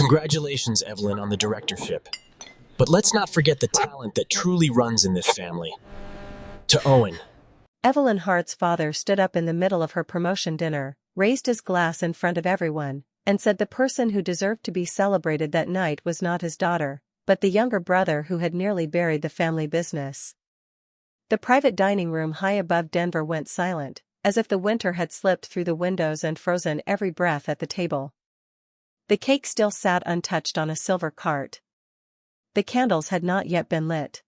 Congratulations, Evelyn, on the directorship. But let's not forget the talent that truly runs in this family. To Owen. Evelyn Hart's father stood up in the middle of her promotion dinner, raised his glass in front of everyone, and said the person who deserved to be celebrated that night was not his daughter, but the younger brother who had nearly buried the family business. The private dining room high above Denver went silent, as if the winter had slipped through the windows and frozen every breath at the table. The cake still sat untouched on a silver cart. The candles had not yet been lit.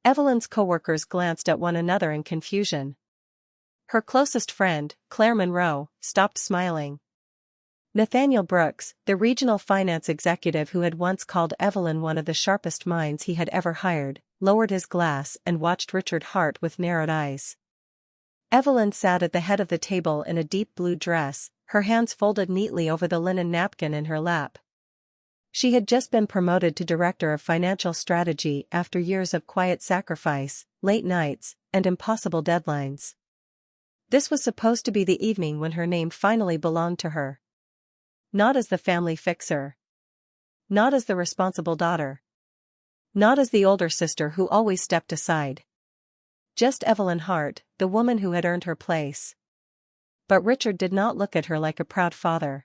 Evelyn's coworkers glanced at one another in confusion. Her closest friend, Claire Monroe, stopped smiling. Nathaniel Brooks, the regional finance executive who had once called Evelyn one of the sharpest minds he had ever hired, lowered his glass and watched Richard Hart with narrowed eyes. Evelyn sat at the head of the table in a deep blue dress, her hands folded neatly over the linen napkin in her lap. She had just been promoted to Director of Financial Strategy after years of quiet sacrifice, late nights, and impossible deadlines. This was supposed to be the evening when her name finally belonged to her. Not as the family fixer. Not as the responsible daughter. Not as the older sister who always stepped aside. Just Evelyn Hart, the woman who had earned her place. But Richard did not look at her like a proud father.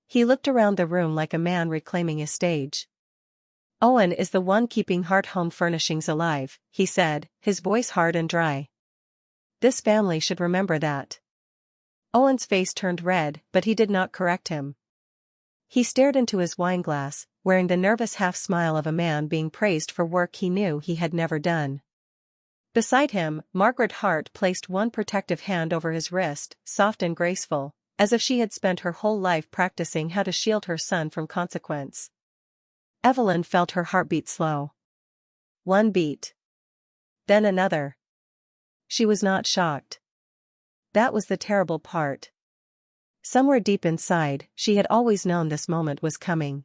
He looked around the room like a man reclaiming his stage. Owen is the one keeping Hart Home Furnishings alive, he said, his voice hard and dry. This family should remember that. Owen's face turned red, but he did not correct him. He stared into his wineglass, wearing the nervous half-smile of a man being praised for work he knew he had never done. Beside him, Margaret Hart placed one protective hand over his wrist, soft and graceful, as if she had spent her whole life practicing how to shield her son from consequence. Evelyn felt her heartbeat slow. One beat. Then another. She was not shocked. That was the terrible part. Somewhere deep inside, she had always known this moment was coming.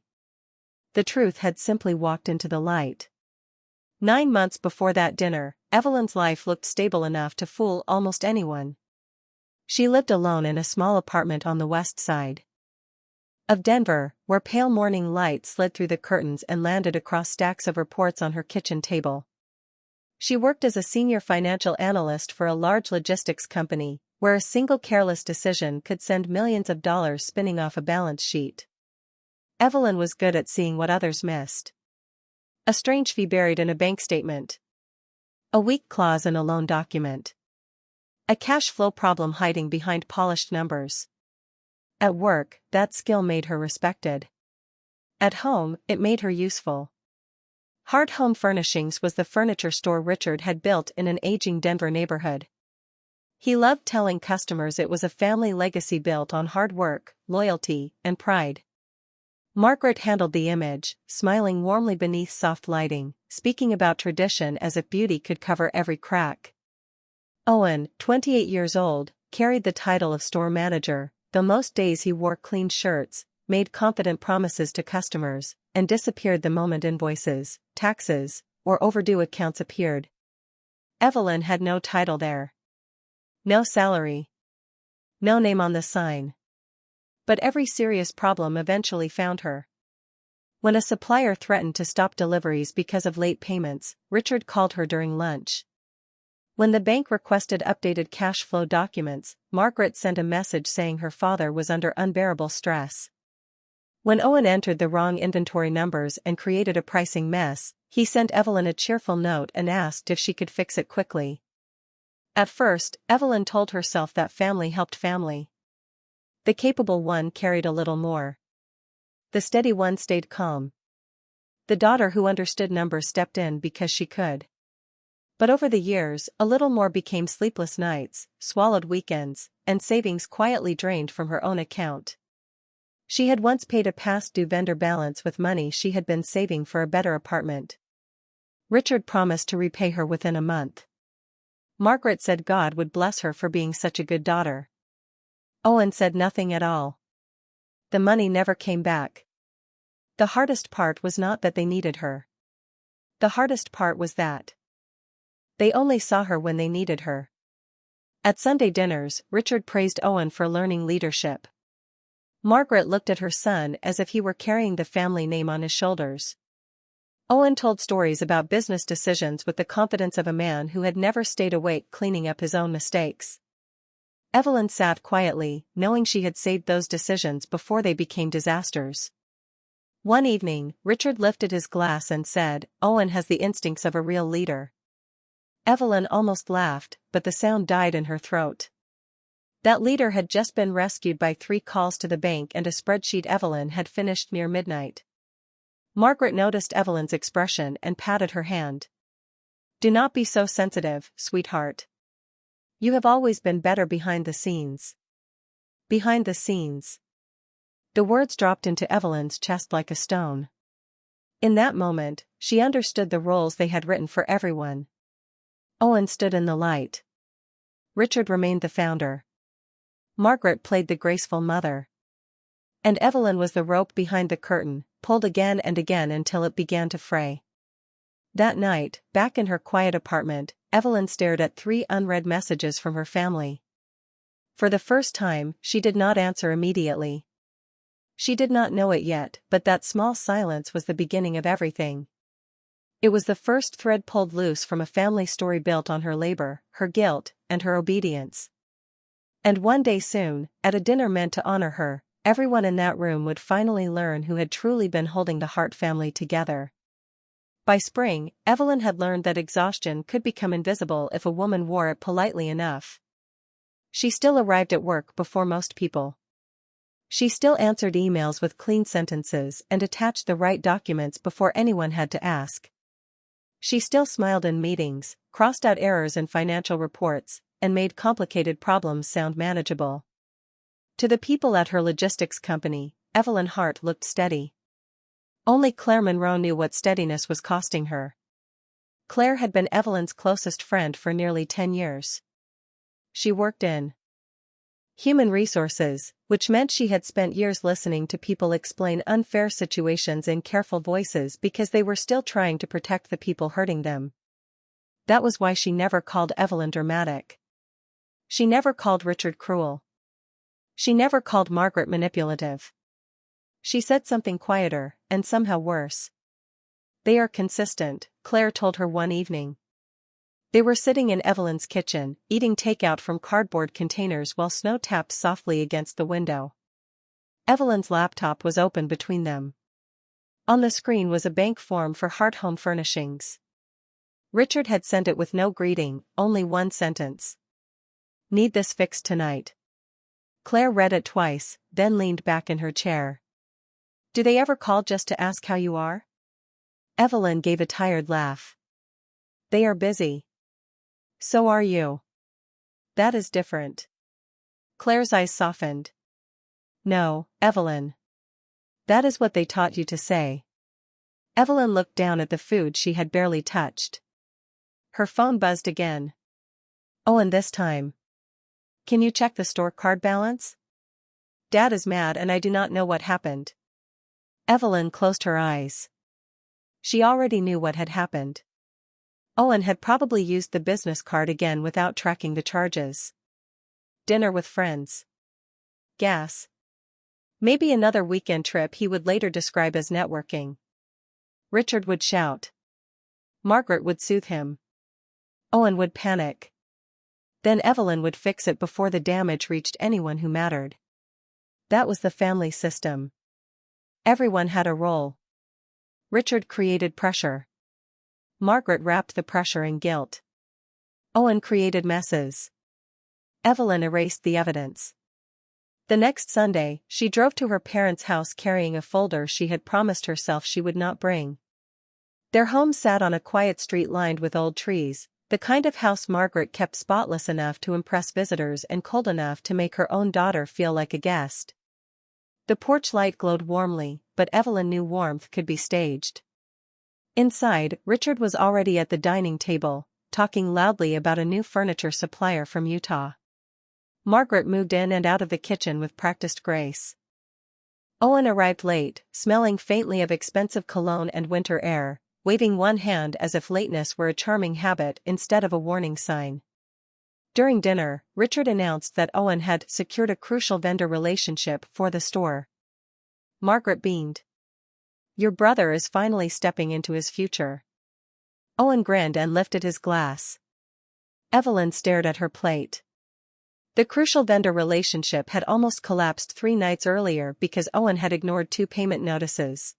The truth had simply walked into the light. 9 months before that dinner, Evelyn's life looked stable enough to fool almost anyone. She lived alone in a small apartment on the west side of Denver, where pale morning light slid through the curtains and landed across stacks of reports on her kitchen table. She worked as a senior financial analyst for a large logistics company, where a single careless decision could send millions of dollars spinning off a balance sheet. Evelyn was good at seeing what others missed. A strange fee buried in a bank statement. A weak clause in a loan document. A cash flow problem hiding behind polished numbers. At work, that skill made her respected. At home, it made her useful. Hart Home Furnishings was the furniture store Richard had built in an aging Denver neighborhood. He loved telling customers it was a family legacy built on hard work, loyalty, and pride. Margaret handled the image, smiling warmly beneath soft lighting, speaking about tradition as if beauty could cover every crack. Owen, 28 years old, carried the title of store manager, though most days he wore clean shirts, made confident promises to customers, and disappeared the moment invoices, taxes, or overdue accounts appeared. Evelyn had no title there. No salary. No name on the sign. But every serious problem eventually found her. When a supplier threatened to stop deliveries because of late payments, Richard called her during lunch. When the bank requested updated cash flow documents, Margaret sent a message saying her father was under unbearable stress. When Owen entered the wrong inventory numbers and created a pricing mess, he sent Evelyn a cheerful note and asked if she could fix it quickly. At first, Evelyn told herself that family helped family. The capable one carried a little more. The steady one stayed calm. The daughter who understood numbers stepped in because she could. But over the years, a little more became sleepless nights, swallowed weekends, and savings quietly drained from her own account. She had once paid a past due vendor balance with money she had been saving for a better apartment. Richard promised to repay her within a month. Margaret said God would bless her for being such a good daughter. Owen said nothing at all. The money never came back. The hardest part was not that they needed her. The hardest part was that they only saw her when they needed her. At Sunday dinners, Richard praised Owen for learning leadership. Margaret looked at her son as if he were carrying the family name on his shoulders. Owen told stories about business decisions with the confidence of a man who had never stayed awake cleaning up his own mistakes. Evelyn sat quietly, knowing she had saved those decisions before they became disasters. One evening, Richard lifted his glass and said, "Owen has the instincts of a real leader." Evelyn almost laughed, but the sound died in her throat. That leader had just been rescued by 3 calls to the bank and a spreadsheet Evelyn had finished near midnight. Margaret noticed Evelyn's expression and patted her hand. "Do not be so sensitive, sweetheart. You have always been better behind the scenes." Behind the scenes. The words dropped into Evelyn's chest like a stone. In that moment, she understood the roles they had written for everyone. Owen stood in the light. Richard remained the founder. Margaret played the graceful mother. And Evelyn was the rope behind the curtain, pulled again and again until it began to fray. That night, back in her quiet apartment, Evelyn stared at 3 unread messages from her family. For the first time, she did not answer immediately. She did not know it yet, but that small silence was the beginning of everything. It was the first thread pulled loose from a family story built on her labor, her guilt, and her obedience. And one day soon, at a dinner meant to honor her, everyone in that room would finally learn who had truly been holding the Hart family together. By spring, Evelyn had learned that exhaustion could become invisible if a woman wore it politely enough. She still arrived at work before most people. She still answered emails with clean sentences and attached the right documents before anyone had to ask. She still smiled in meetings, crossed out errors in financial reports, and made complicated problems sound manageable. To the people at her logistics company, Evelyn Hart looked steady. Only Claire Monroe knew what steadiness was costing her. Claire had been Evelyn's closest friend for nearly 10 years. She worked in human resources, which meant she had spent years listening to people explain unfair situations in careful voices because they were still trying to protect the people hurting them. That was why she never called Evelyn dramatic. She never called Richard cruel. She never called Margaret manipulative. She said something quieter, and somehow worse. "They are consistent," Claire told her one evening. They were sitting in Evelyn's kitchen, eating takeout from cardboard containers while snow tapped softly against the window. Evelyn's laptop was open between them. On the screen was a bank form for Hart Home Furnishings. Richard had sent it with no greeting, only one sentence. "Need this fixed tonight." Claire read it twice, then leaned back in her chair. "Do they ever call just to ask how you are?" Evelyn gave a tired laugh. "They are busy. So are you." "That is different." Claire's eyes softened. "No, Evelyn. That is what they taught you to say." Evelyn looked down at the food she had barely touched. Her phone buzzed again. "Oh, and this time. Can you check the store card balance? Dad is mad and I do not know what happened." Evelyn closed her eyes. She already knew what had happened. Owen had probably used the business card again without tracking the charges. Dinner with friends. Gas. Maybe another weekend trip he would later describe as networking. Richard would shout. Margaret would soothe him. Owen would panic. Then Evelyn would fix it before the damage reached anyone who mattered. That was the family system. Everyone had a role. Richard created pressure. Margaret wrapped the pressure in guilt. Owen created messes. Evelyn erased the evidence. The next Sunday, she drove to her parents' house carrying a folder she had promised herself she would not bring. Their home sat on a quiet street lined with old trees, the kind of house Margaret kept spotless enough to impress visitors and cold enough to make her own daughter feel like a guest. The porch light glowed warmly, but Evelyn knew warmth could be staged. Inside, Richard was already at the dining table, talking loudly about a new furniture supplier from Utah. Margaret moved in and out of the kitchen with practiced grace. Owen arrived late, smelling faintly of expensive cologne and winter air, waving one hand as if lateness were a charming habit instead of a warning sign. During dinner, Richard announced that Owen had secured a crucial vendor relationship for the store. Margaret beamed. "Your brother is finally stepping into his future." Owen grinned and lifted his glass. Evelyn stared at her plate. The crucial vendor relationship had almost collapsed 3 nights earlier because Owen had ignored 2 payment notices.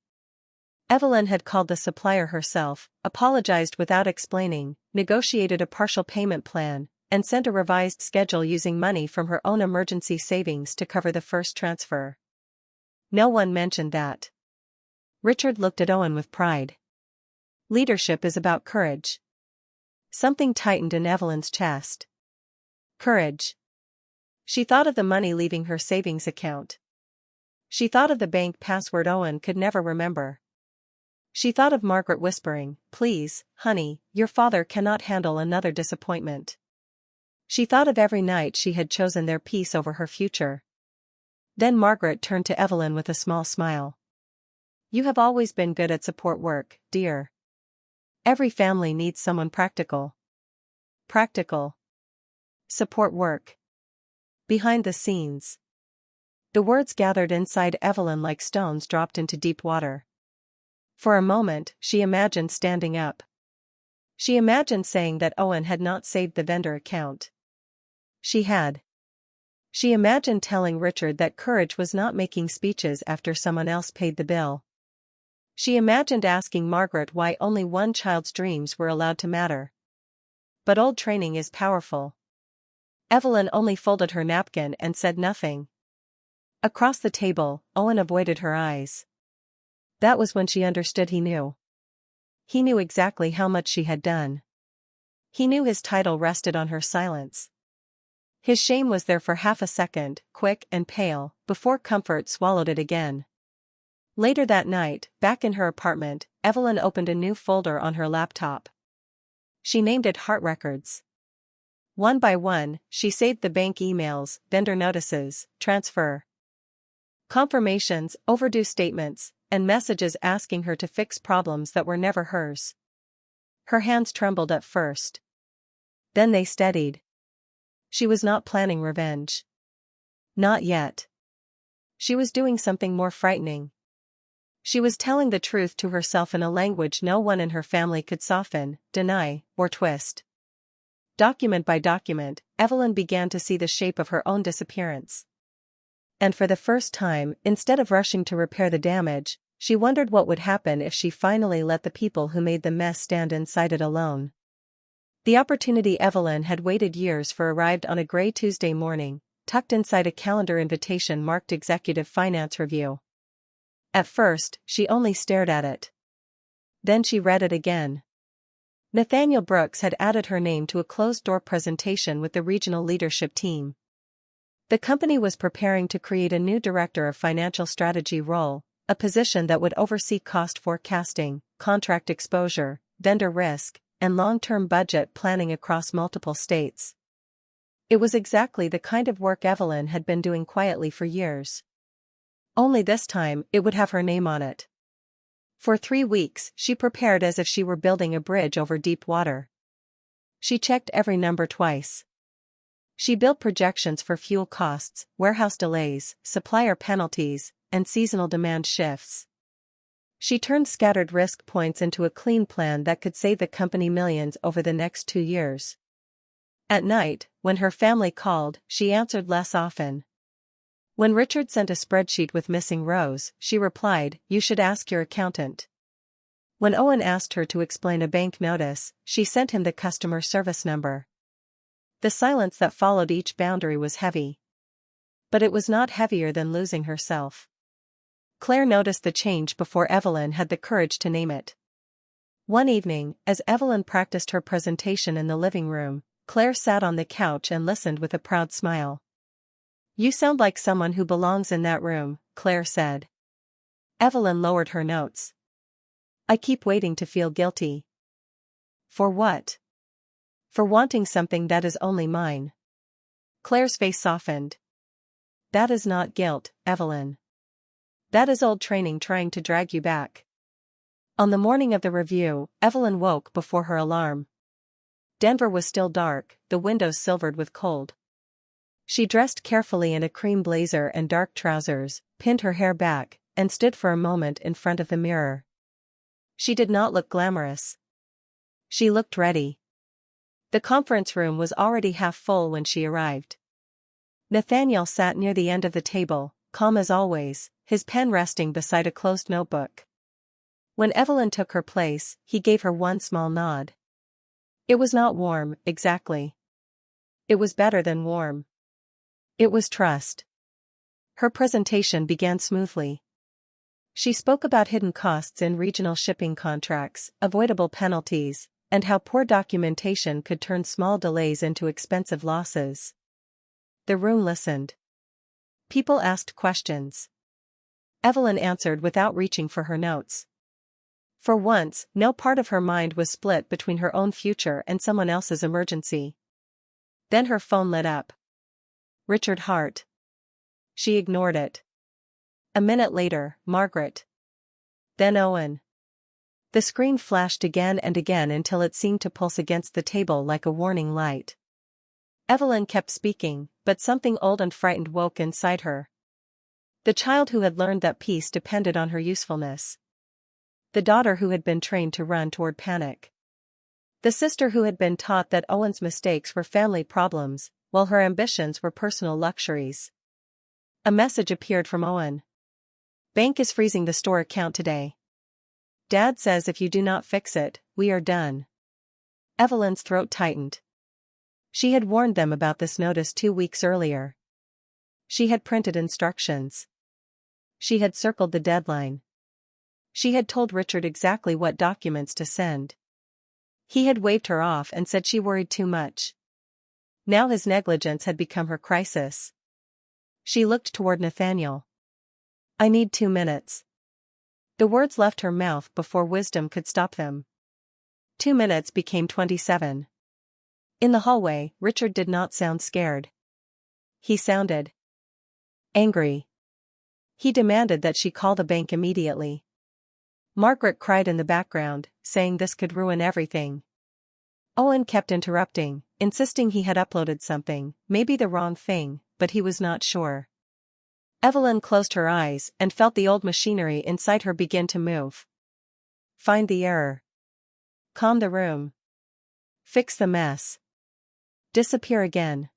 Evelyn had called the supplier herself, apologized without explaining, negotiated a partial payment plan, and sent a revised schedule using money from her own emergency savings to cover the first transfer. No one mentioned that. Richard looked at Owen with pride. Leadership is about courage. Something tightened in Evelyn's chest. Courage. She thought of the money leaving her savings account. She thought of the bank password Owen could never remember. She thought of Margaret whispering, "Please, honey, your father cannot handle another disappointment." She thought of every night she had chosen their peace over her future. Then Margaret turned to Evelyn with a small smile. "You have always been good at support work, dear. Every family needs someone practical." Practical. Support work. Behind the scenes. The words gathered inside Evelyn like stones dropped into deep water. For a moment, she imagined standing up. She imagined saying that Owen had not saved the vendor account. She had. She imagined telling Richard that courage was not making speeches after someone else paid the bill. She imagined asking Margaret why only one child's dreams were allowed to matter. But old training is powerful. Evelyn only folded her napkin and said nothing. Across the table, Owen avoided her eyes. That was when she understood he knew. He knew exactly how much she had done. He knew his title rested on her silence. His shame was there for half a second, quick and pale, before comfort swallowed it again. Later that night, back in her apartment, Evelyn opened a new folder on her laptop. She named it Hart Records. One by one, she saved the bank emails, vendor notices, transfer confirmations, overdue statements, and messages asking her to fix problems that were never hers. Her hands trembled at first. Then they steadied. She was not planning revenge. Not yet. She was doing something more frightening. She was telling the truth to herself in a language no one in her family could soften, deny, or twist. Document by document, Evelyn began to see the shape of her own disappearance. And for the first time, instead of rushing to repair the damage, she wondered what would happen if she finally let the people who made the mess stand inside it alone. The opportunity Evelyn had waited years for arrived on a gray Tuesday morning, tucked inside a calendar invitation marked Executive Finance Review. At first, she only stared at it. Then she read it again. Nathaniel Brooks had added her name to a closed-door presentation with the regional leadership team. The company was preparing to create a new director of financial strategy role, a position that would oversee cost forecasting, contract exposure, vendor risk, and long-term budget planning across multiple states. It was exactly the kind of work Evelyn had been doing quietly for years. Only this time, it would have her name on it. For 3 weeks, she prepared as if she were building a bridge over deep water. She checked every number twice. She built projections for fuel costs, warehouse delays, supplier penalties, and seasonal demand shifts. She turned scattered risk points into a clean plan that could save the company millions over the next 2 years. At night, when her family called, she answered less often. When Richard sent a spreadsheet with missing rows, she replied, "You should ask your accountant." When Owen asked her to explain a bank notice, she sent him the customer service number. The silence that followed each boundary was heavy. But it was not heavier than losing herself. Claire noticed the change before Evelyn had the courage to name it. One evening, as Evelyn practiced her presentation in the living room, Claire sat on the couch and listened with a proud smile. "You sound like someone who belongs in that room," Claire said. Evelyn lowered her notes. "I keep waiting to feel guilty." "For what?" "For wanting something that is only mine." Claire's face softened. "That is not guilt, Evelyn. That is old training trying to drag you back." On the morning of the review, Evelyn woke before her alarm. Denver was still dark, the windows silvered with cold. She dressed carefully in a cream blazer and dark trousers, pinned her hair back, and stood for a moment in front of the mirror. She did not look glamorous. She looked ready. The conference room was already half full when she arrived. Nathaniel sat near the end of the table, calm as always, his pen resting beside a closed notebook. When Evelyn took her place, he gave her one small nod. It was not warm, exactly. It was better than warm. It was trust. Her presentation began smoothly. She spoke about hidden costs in regional shipping contracts, avoidable penalties, and how poor documentation could turn small delays into expensive losses. The room listened. People asked questions. Evelyn answered without reaching for her notes. For once, no part of her mind was split between her own future and someone else's emergency. Then her phone lit up. Richard Hart. She ignored it. A minute later, Margaret. Then Owen. The screen flashed again and again until it seemed to pulse against the table like a warning light. Evelyn kept speaking, but something old and frightened woke inside her. The child who had learned that peace depended on her usefulness. The daughter who had been trained to run toward panic. The sister who had been taught that Owen's mistakes were family problems, while her ambitions were personal luxuries. A message appeared from Owen. Bank is freezing the store account today. Dad says if you do not fix it, we are done. Evelyn's throat tightened. She had warned them about this notice 2 weeks earlier. She had printed instructions. She had circled the deadline. She had told Richard exactly what documents to send. He had waved her off and said she worried too much. Now his negligence had become her crisis. She looked toward Nathaniel. I need 2 minutes. The words left her mouth before wisdom could stop them. 2 minutes became 27. In the hallway, Richard did not sound scared. He sounded angry. He demanded that she call the bank immediately. Margaret cried in the background, saying this could ruin everything. Owen kept interrupting, insisting he had uploaded something, maybe the wrong thing, but he was not sure. Evelyn closed her eyes and felt the old machinery inside her begin to move. Find the error. Calm the room. Fix the mess. Disappear again.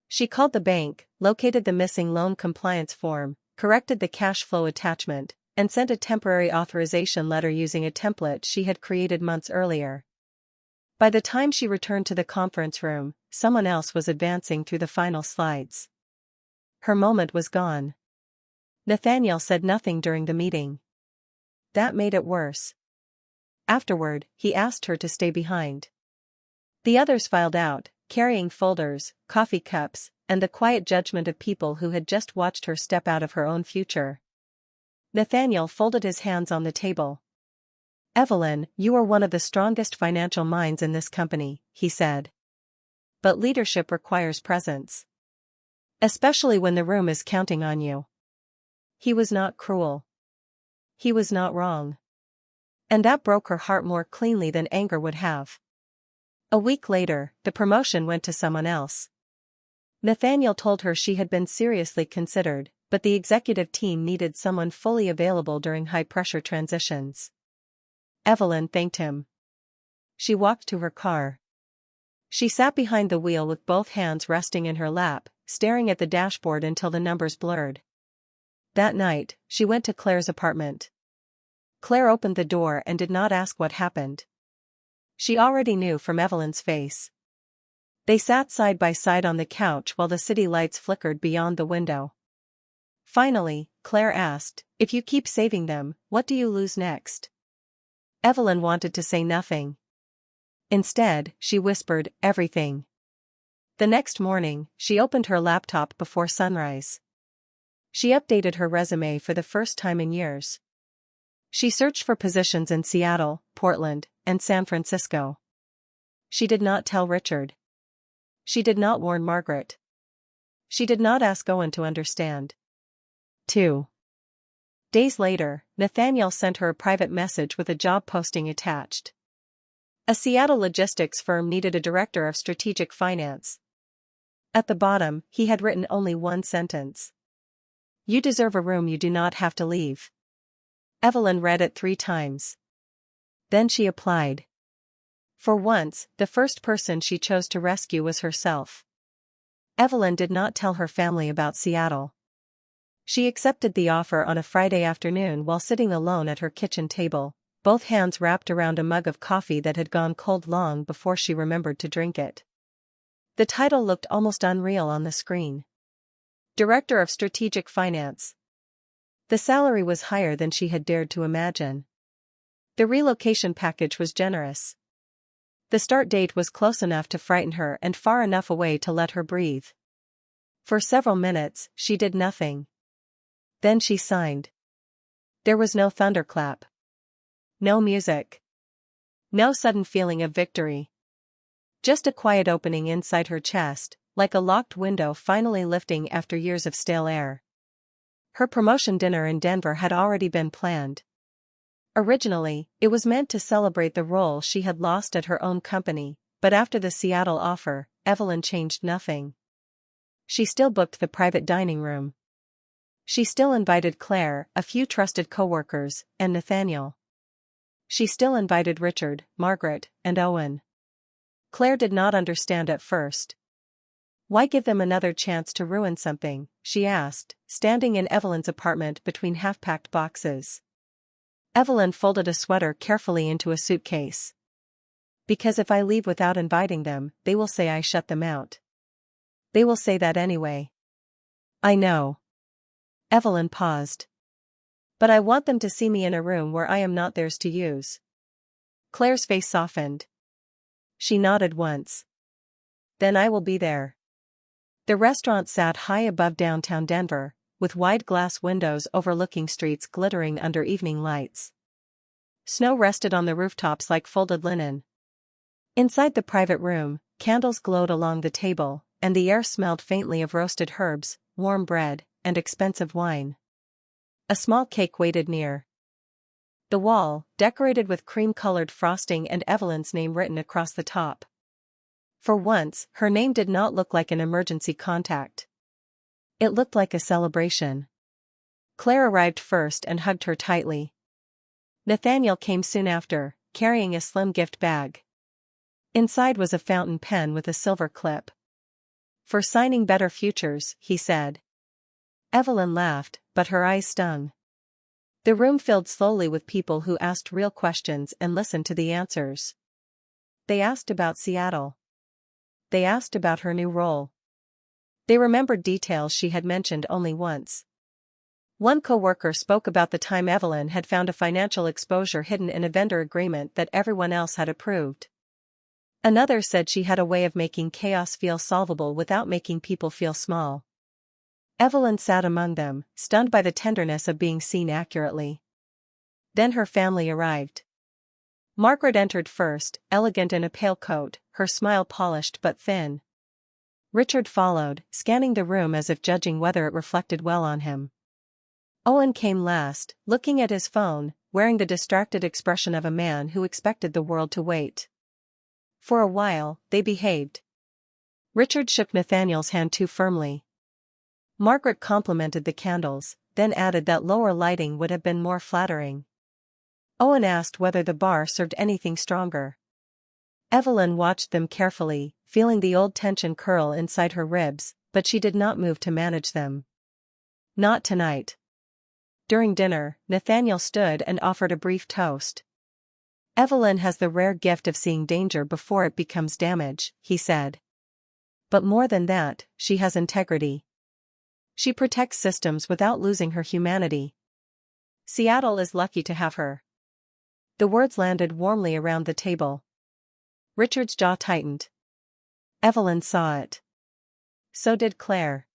She called the bank, located the missing loan compliance form, corrected the cash flow attachment, and sent a temporary authorization letter using a template she had created months earlier. By the time she returned to the conference room, someone else was advancing through the final slides. Her moment was gone. Nathaniel said nothing during the meeting. That made it worse. Afterward, he asked her to stay behind. The others filed out, carrying folders, coffee cups, and the quiet judgment of people who had just watched her step out of her own future. Nathaniel folded his hands on the table. Evelyn, you are one of the strongest financial minds in this company, he said. But leadership requires presence. Especially when the room is counting on you. He was not cruel. He was not wrong. And that broke her heart more cleanly than anger would have. A week later, the promotion went to someone else. Nathaniel told her she had been seriously considered, but the executive team needed someone fully available during high-pressure transitions. Evelyn thanked him. She walked to her car. She sat behind the wheel with both hands resting in her lap, staring at the dashboard until the numbers blurred. That night, she went to Claire's apartment. Claire opened the door and did not ask what happened. She already knew from Evelyn's face. They sat side by side on the couch while the city lights flickered beyond the window. Finally, Claire asked, if you keep saving them, what do you lose next? Evelyn wanted to say nothing. Instead, she whispered, everything. The next morning, she opened her laptop before sunrise. She updated her resume for the first time in years. She searched for positions in Seattle, Portland, and San Francisco. She did not tell Richard. She did not warn Margaret. She did not ask Owen to understand. 2 days later, Nathaniel sent her a private message with a job posting attached. A Seattle logistics firm needed a director of strategic finance. At the bottom, he had written only one sentence. "You deserve a room, you do not have to leave." Evelyn read it 3 times. Then she applied. For once, the first person she chose to rescue was herself. Evelyn did not tell her family about Seattle. She accepted the offer on a Friday afternoon while sitting alone at her kitchen table, both hands wrapped around a mug of coffee that had gone cold long before she remembered to drink it. The title looked almost unreal on the screen. Director of Strategic Finance. The salary was higher than she had dared to imagine. The relocation package was generous. The start date was close enough to frighten her and far enough away to let her breathe. For several minutes, she did nothing. Then she signed. There was no thunderclap. No music. No sudden feeling of victory. Just a quiet opening inside her chest, like a locked window finally lifting after years of stale air. Her promotion dinner in Denver had already been planned. Originally, it was meant to celebrate the role she had lost at her own company, but after the Seattle offer, Evelyn changed nothing. She still booked the private dining room. She still invited Claire, a few trusted coworkers, and Nathaniel. She still invited Richard, Margaret, and Owen. Claire did not understand at first. Why give them another chance to ruin something, she asked, standing in Evelyn's apartment between half-packed boxes. Evelyn folded a sweater carefully into a suitcase. Because if I leave without inviting them, they will say I shut them out. They will say that anyway. I know. Evelyn paused. But I want them to see me in a room where I am not theirs to use. Claire's face softened. She nodded once. Then I will be there. The restaurant sat high above downtown Denver, with wide glass windows overlooking streets glittering under evening lights. Snow rested on the rooftops like folded linen. Inside the private room, candles glowed along the table, and the air smelled faintly of roasted herbs, warm bread, and expensive wine. A small cake waited near the wall, decorated with cream-colored frosting and Evelyn's name written across the top. For once, her name did not look like an emergency contact. It looked like a celebration. Claire arrived first and hugged her tightly. Nathaniel came soon after, carrying a slim gift bag. Inside was a fountain pen with a silver clip. "For signing better futures," he said. Evelyn laughed, but her eyes stung. The room filled slowly with people who asked real questions and listened to the answers. They asked about Seattle. They asked about her new role. They remembered details she had mentioned only once. One coworker spoke about the time Evelyn had found a financial exposure hidden in a vendor agreement that everyone else had approved. Another said she had a way of making chaos feel solvable without making people feel small. Evelyn sat among them, stunned by the tenderness of being seen accurately. Then her family arrived. Margaret entered first, elegant in a pale coat, her smile polished but thin. Richard followed, scanning the room as if judging whether it reflected well on him. Owen came last, looking at his phone, wearing the distracted expression of a man who expected the world to wait. For a while, they behaved. Richard shook Nathaniel's hand too firmly. Margaret complimented the candles, then added that lower lighting would have been more flattering. Owen asked whether the bar served anything stronger. Evelyn watched them carefully, feeling the old tension curl inside her ribs, but she did not move to manage them. Not tonight. During dinner, Nathaniel stood and offered a brief toast. Evelyn has the rare gift of seeing danger before it becomes damage, he said. But more than that, she has integrity. She protects systems without losing her humanity. Seattle is lucky to have her. The words landed warmly around the table. Richard's jaw tightened. Evelyn saw it. So did Claire.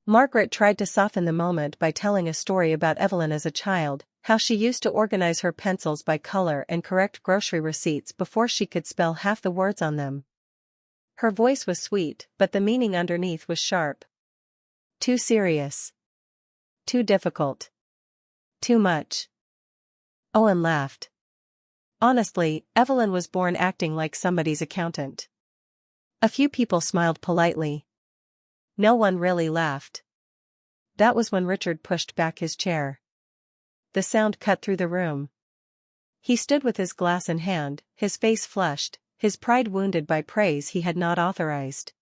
Margaret tried to soften the moment by telling a story about Evelyn as a child, how she used to organize her pencils by color and correct grocery receipts before she could spell half the words on them. Her voice was sweet, but the meaning underneath was sharp. Too serious. Too difficult. Too much. Owen laughed. Honestly, Evelyn was born acting like somebody's accountant. A few people smiled politely. No one really laughed. That was when Richard pushed back his chair. The sound cut through the room. He stood with his glass in hand, his face flushed, his pride wounded by praise he had not authorized.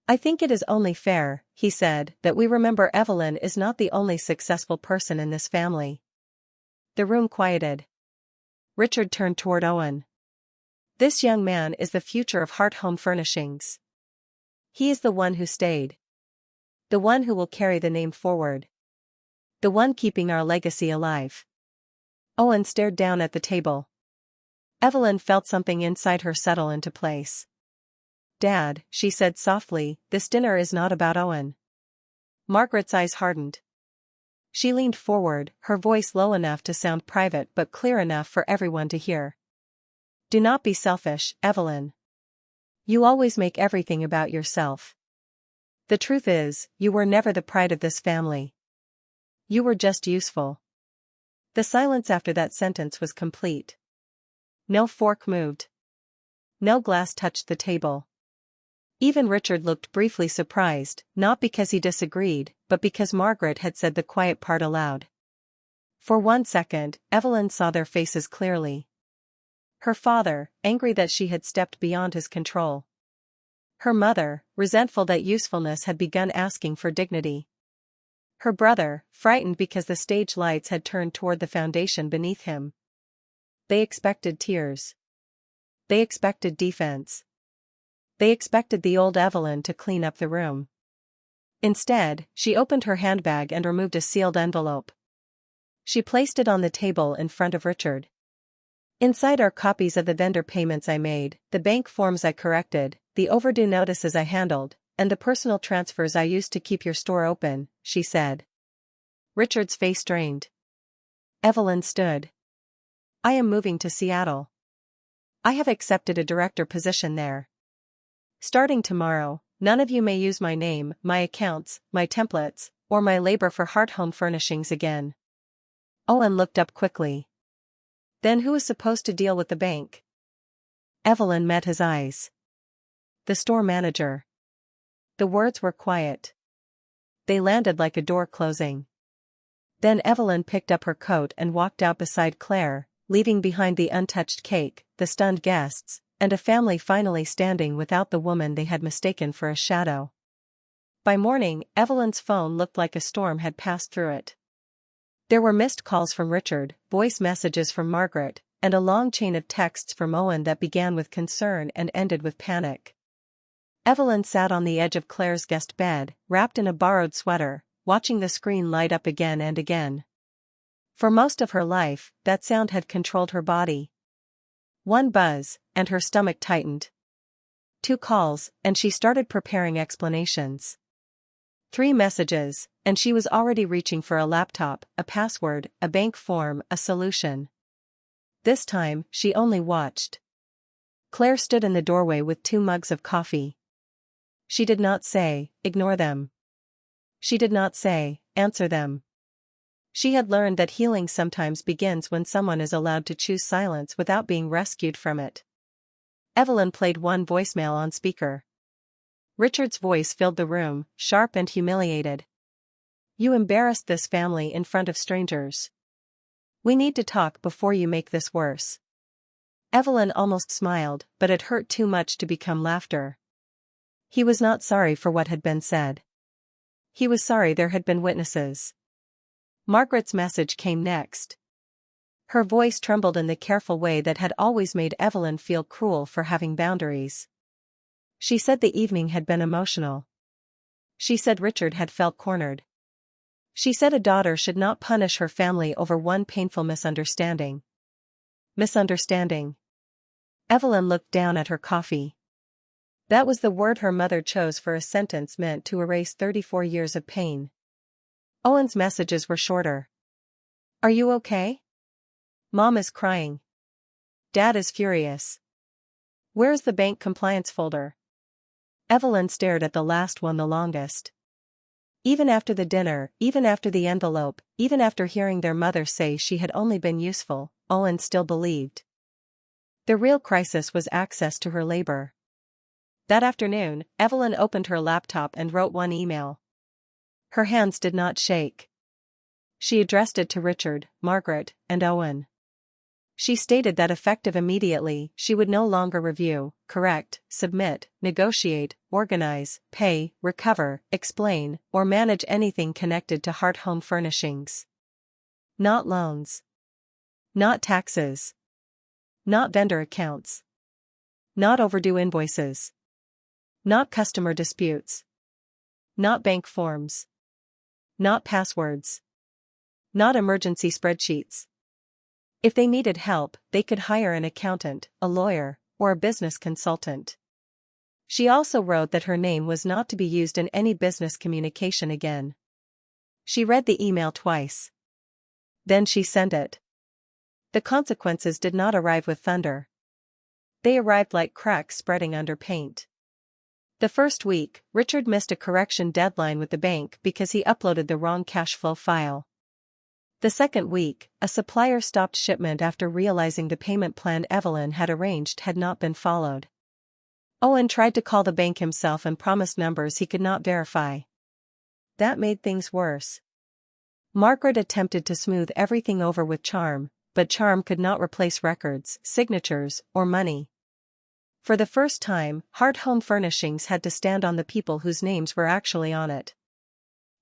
"I think it is only fair," he said, "that we remember Evelyn is not the only successful person in this family." The room quieted. Richard turned toward Owen. "This young man is the future of Hart Home Furnishings. He is the one who stayed. The one who will carry the name forward. The one keeping our legacy alive." Owen stared down at the table. Evelyn felt something inside her settle into place. "Dad," she said softly, "this dinner is not about Owen." Margaret's eyes hardened. She leaned forward, her voice low enough to sound private but clear enough for everyone to hear. "Do not be selfish, Evelyn. You always make everything about yourself. The truth is, you were never the pride of this family. You were just useful." The silence after that sentence was complete. No fork moved. No glass touched the table. Even Richard looked briefly surprised, not because he disagreed, but because Margaret had said the quiet part aloud. For 1 second, Evelyn saw their faces clearly. Her father, angry that she had stepped beyond his control. Her mother, resentful that usefulness had begun asking for dignity. Her brother, frightened because the stage lights had turned toward the foundation beneath him. They expected tears. They expected defense. They expected the old Evelyn to clean up the room. Instead, she opened her handbag and removed a sealed envelope. She placed it on the table in front of Richard. "Inside are copies of the vendor payments I made, the bank forms I corrected, the overdue notices I handled, and the personal transfers I used to keep your store open," she said. Richard's face strained. Evelyn stood. "I am moving to Seattle. I have accepted a director position there. Starting tomorrow, none of you may use my name, my accounts, my templates, or my labor for Hart Home Furnishings again." Owen looked up quickly. "Then who is supposed to deal with the bank?" Evelyn met his eyes. "The store manager." The words were quiet. They landed like a door closing. Then Evelyn picked up her coat and walked out beside Claire, leaving behind the untouched cake, the stunned guests, and a family finally standing without the woman they had mistaken for a shadow. By morning, Evelyn's phone looked like a storm had passed through it. There were missed calls from Richard, voice messages from Margaret, and a long chain of texts from Owen that began with concern and ended with panic. Evelyn sat on the edge of Claire's guest bed, wrapped in a borrowed sweater, watching the screen light up again and again. For most of her life, that sound had controlled her body. One buzz, and her stomach tightened. 2 calls, and she started preparing explanations. 3 messages, and she was already reaching for a laptop, a password, a bank form, a solution. This time, she only watched. Claire stood in the doorway with 2 mugs of coffee. She did not say, "Ignore them." She did not say, "Answer them." She had learned that healing sometimes begins when someone is allowed to choose silence without being rescued from it. Evelyn played one voicemail on speaker. Richard's voice filled the room, sharp and humiliated. "You embarrassed this family in front of strangers. We need to talk before you make this worse." Evelyn almost smiled, but it hurt too much to become laughter. He was not sorry for what had been said. He was sorry there had been witnesses. Margaret's message came next. Her voice trembled in the careful way that had always made Evelyn feel cruel for having boundaries. She said the evening had been emotional. She said Richard had felt cornered. She said a daughter should not punish her family over one painful misunderstanding. Misunderstanding. Evelyn looked down at her coffee. That was the word her mother chose for a sentence meant to erase 34 years of pain. Owen's messages were shorter. "Are you okay? Mom is crying. Dad is furious. Where is the bank compliance folder?" Evelyn stared at the last one the longest. Even after the dinner, even after the envelope, even after hearing their mother say she had only been useful, Owen still believed. The real crisis was access to her labor. That afternoon, Evelyn opened her laptop and wrote one email. Her hands did not shake. She addressed it to Richard, Margaret, and Owen. She stated that effective immediately, she would no longer review, correct, submit, negotiate, organize, pay, recover, explain, or manage anything connected to Hart Home Furnishings. Not loans. Not taxes. Not vendor accounts. Not overdue invoices. Not customer disputes. Not bank forms. Not passwords. Not emergency spreadsheets. If they needed help, they could hire an accountant, a lawyer, or a business consultant. She also wrote that her name was not to be used in any business communication again. She read the email twice. Then she sent it. The consequences did not arrive with thunder. They arrived like cracks spreading under paint. The first week, Richard missed a correction deadline with the bank because he uploaded the wrong cash flow file. The second week, a supplier stopped shipment after realizing the payment plan Evelyn had arranged had not been followed. Owen tried to call the bank himself and promised numbers he could not verify. That made things worse. Margaret attempted to smooth everything over with charm, but charm could not replace records, signatures, or money. For the first time, Hart Home Furnishings had to stand on the people whose names were actually on it.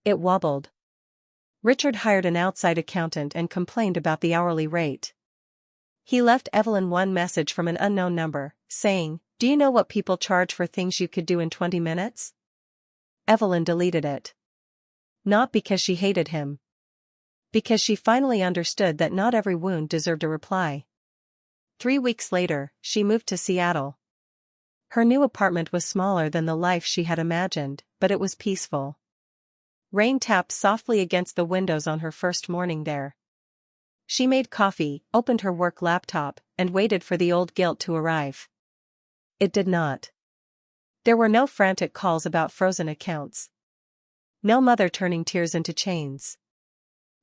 It wobbled. Richard hired an outside accountant and complained about the hourly rate. He left Evelyn one message from an unknown number, saying, "Do you know what people charge for things you could do in 20 minutes?" Evelyn deleted it. Not because she hated him. Because she finally understood that not every wound deserved a reply. 3 weeks later, she moved to Seattle. Her new apartment was smaller than the life she had imagined, but it was peaceful. Rain tapped softly against the windows on her first morning there. She made coffee, opened her work laptop, and waited for the old guilt to arrive. It did not. There were no frantic calls about frozen accounts. No mother turning tears into chains.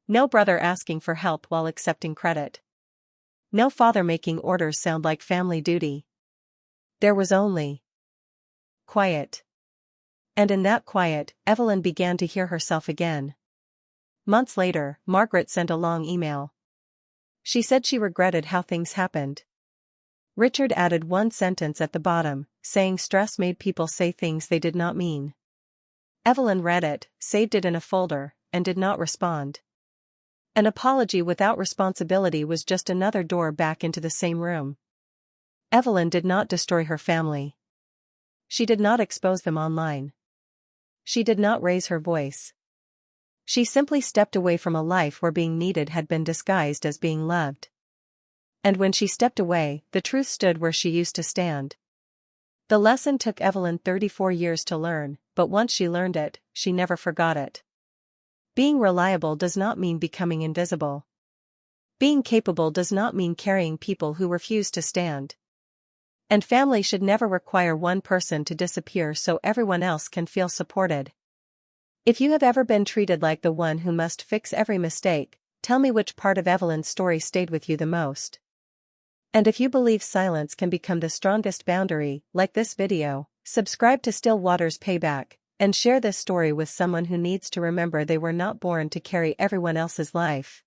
No brother asking for help while accepting credit. No father making orders sound like family duty. There was only quiet. And in that quiet, Evelyn began to hear herself again. Months later, Margaret sent a long email. She said she regretted how things happened. Richard added one sentence at the bottom, saying stress made people say things they did not mean. Evelyn read it, saved it in a folder, and did not respond. An apology without responsibility was just another door back into the same room. Evelyn did not destroy her family. She did not expose them online. She did not raise her voice. She simply stepped away from a life where being needed had been disguised as being loved. And when she stepped away, the truth stood where she used to stand. The lesson took Evelyn 34 years to learn, but once she learned it, she never forgot it. Being reliable does not mean becoming invisible. Being capable does not mean carrying people who refuse to stand. And family should never require one person to disappear so everyone else can feel supported. If you have ever been treated like the one who must fix every mistake, tell me which part of Evelyn's story stayed with you the most. And if you believe silence can become the strongest boundary, like this video, subscribe to Still Waters Payback, and share this story with someone who needs to remember they were not born to carry everyone else's life.